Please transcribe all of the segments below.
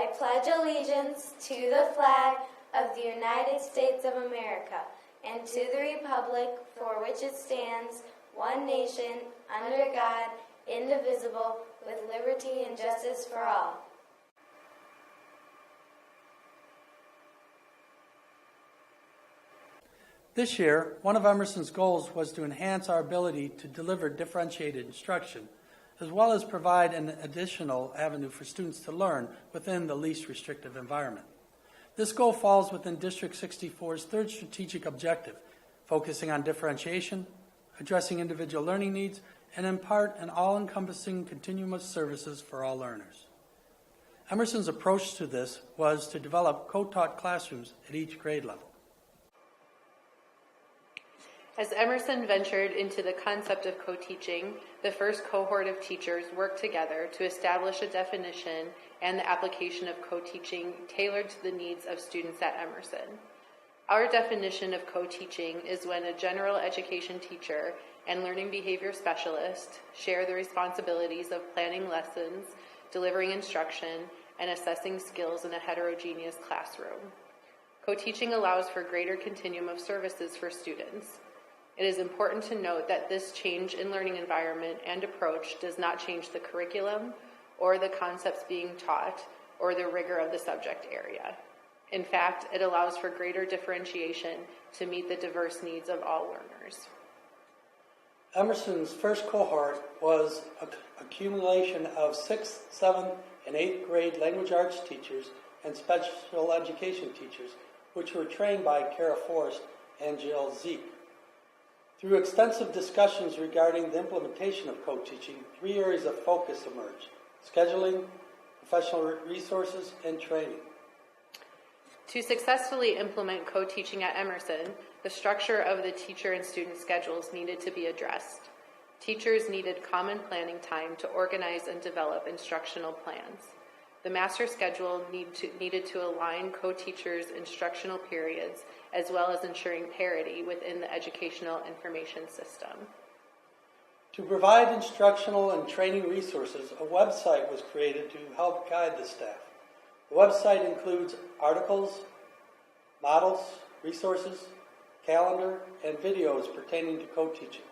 I pledge allegiance to the flag of the United States of America and to the republic for which it stands, one nation, under God, indivisible, with liberty and justice for all. This year, one of Emerson's goals was to enhance our ability to deliver differentiated instruction, as well as provide an additional avenue for students to learn within the least restrictive environment. This goal falls within District 64's third strategic objective, focusing on differentiation, addressing individual learning needs, and impart an all-encompassing continuum of services for all learners. Emerson's approach to this was to develop co-taught classrooms at each grade level. As Emerson ventured into the concept of co-teaching, the first cohort of teachers worked together to establish a definition and the application of co-teaching tailored to the needs of students at Emerson. Our definition of co-teaching is when a general education teacher and learning behavior specialist share the responsibilities of planning lessons, delivering instruction, and assessing skills in a heterogeneous classroom. Co-teaching allows for greater continuum of services for students. It is important to note that this change in learning environment and approach does not change the curriculum or the concepts being taught or the rigor of the subject area. In fact, it allows for greater differentiation to meet the diverse needs of all learners. Emerson's first cohort was an accumulation of 6th, 7th, and 8th grade language arts teachers and special education teachers, which were trained by Kara Forrest and Jill Zeke. Through extensive discussions regarding the implementation of co-teaching, 3 areas of focus emerged: scheduling, professional resources, and training. To successfully implement co-teaching at Emerson, the structure of the teacher and student schedules needed to be addressed. Teachers needed common planning time to organize and develop instructional plans. The master schedule needed to align co-teachers' instructional periods as well as ensuring parity within the educational information system. To provide instructional and training resources, a website was created to help guide the staff. The website includes articles, models, resources, calendar, and videos pertaining to co-teaching.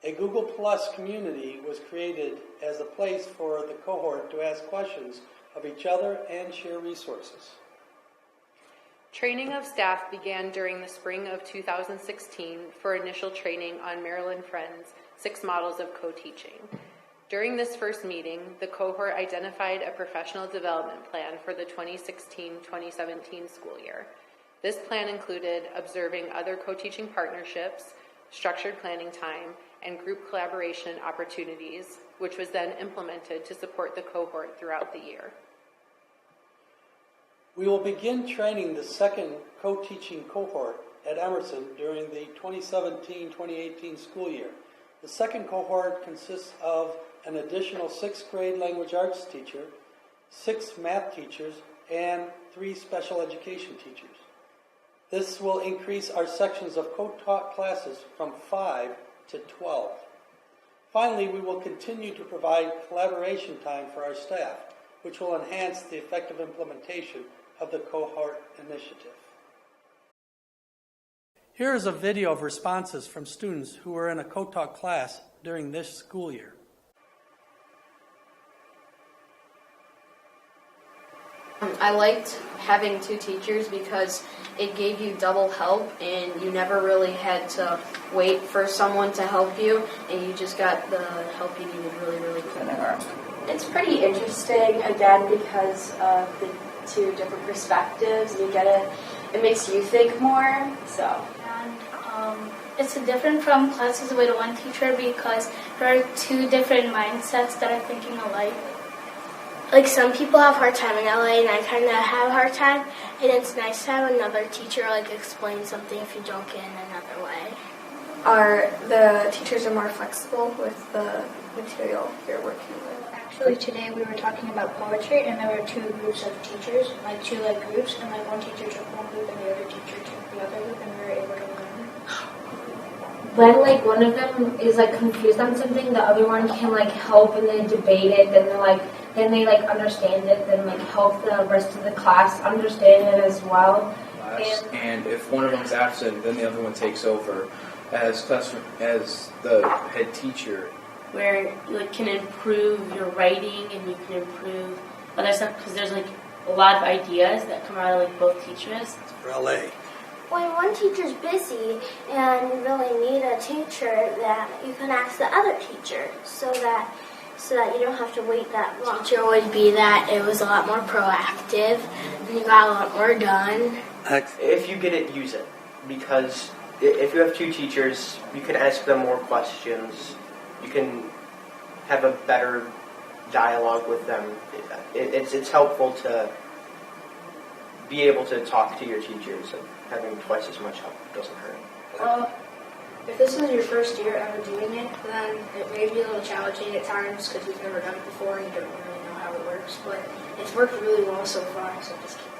A Google Plus community was created as a place for the cohort to ask questions of each other and share resources. Training of staff began during the spring of 2016 for initial training on Marilyn Friend's 6 models of co-teaching. During this first meeting, the cohort identified a professional development plan for the 2016-2017 school year. This plan included observing other co-teaching partnerships, structured planning time, and group collaboration opportunities, which was then implemented to support the cohort throughout the year. We will begin training the second co-teaching cohort at Emerson during the 2017-2018 school year. The second cohort consists of an additional 6th grade language arts teacher, 6 math teachers, and 3 special education teachers. This will increase our sections of co-taught classes from 5 to 12. Finally, we will continue to provide collaboration time for our staff, which will enhance the effective implementation of the cohort initiative. Here is a video of responses from students who were in a co-taught class during this school year. I liked having 2 teachers because it gave you double help and you never really had to wait for someone to help you and you just got the help you needed really, really quick. It's pretty interesting, again, because of the 2 different perspectives. You get it makes you think more, so. And it's different from classes with one teacher because there are 2 different mindsets that are thinking alike. Like some people have a hard time in LA and I kind of have a hard time, and it's nice to have another teacher like explain something if you don't get in another way. The teachers are more flexible with the material you're working with. Actually, today we were talking about poetry, and there were 2 groups of teachers, like 2 groups, and one teacher took one group and the other teacher took the other group, and we were able to learn. When one of them is confused on something, the other one can help and they debate it, then they're then they like understand it, then like help the rest of the class understand it as well. And if one of them's absent, then the other one takes over as the head teacher. Where you like can improve your writing and you can improve other stuff because there's like a lot of ideas that come out of like both teachers. For LA. When one teacher's busy and you really need a teacher, that you can ask the other teacher so that you don't have to wait that long. Teacher would be that it was a lot more proactive and you got a lot more done. If you get it, use it. Because if you have two teachers, you can ask them more questions. You can have a better dialogue with them. It's helpful to be able to talk to your teachers, and having twice as much help doesn't hurt. If this is your first year ever doing it, then it may be a little challenging at times because you've never done it before and you don't really know how it works. But it's worked really well so far, so just keep